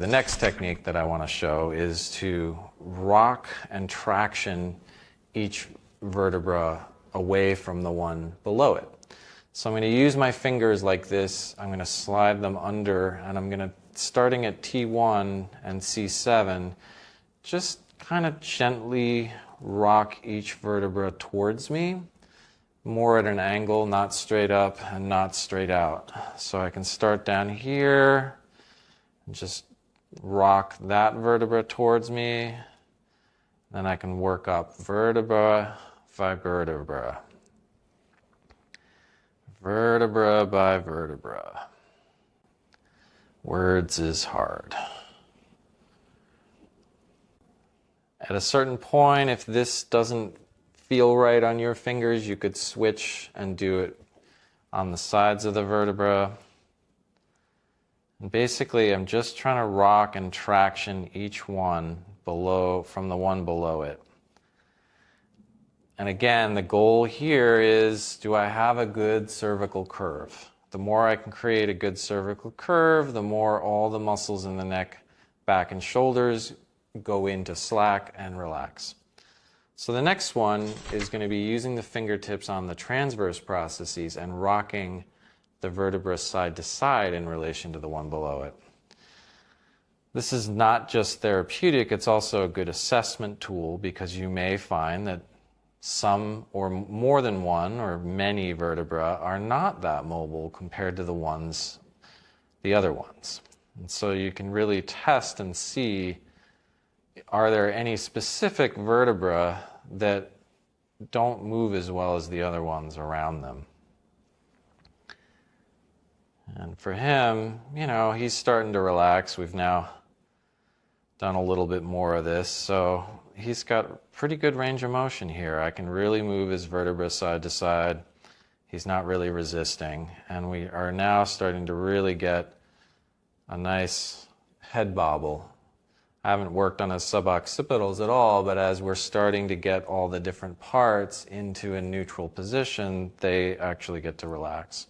The next technique that I want to show is to rock and traction each vertebra away from the one below it. So I'm going to use my fingers like this. I'm going to slide them under, and I'm going to, starting at T1 and C7, just kind of gently rock each vertebra towards me, more at an angle, not straight up and not straight out. So I can start down here and just rock that vertebra towards me. Then I can work up vertebra by vertebra. Vertebra by vertebra. Words is hard. At a certain point, if this doesn't feel right on your fingers, you could switch and do it on the sides of the vertebra. And basically, I'm just trying to rock and traction each one below, from the one below it. And again, the goal here is, do I have a good cervical curve? The more I can create a good cervical curve, the more all the muscles in the neck, back, and shoulders go into slack and relax. So the next one is going to be using the fingertips on the transverse processes and rocking the vertebra side to side in relation to the one below it. This is not just therapeutic, it's also a good assessment tool, because you may find that some or more than one or many vertebrae are not that mobile compared to the other ones. And so you can really test and see, are there any specific vertebrae that don't move as well as the other ones around them? And for him, you know, he's starting to relax. We've now done a little bit more of this, so he's got pretty good range of motion here. I can really move his vertebra side to side. He's not really resisting, and we are now starting to really get a nice head bobble. I haven't worked on his suboccipitals at all, but as we're starting to get all the different parts into a neutral position, they actually get to relax.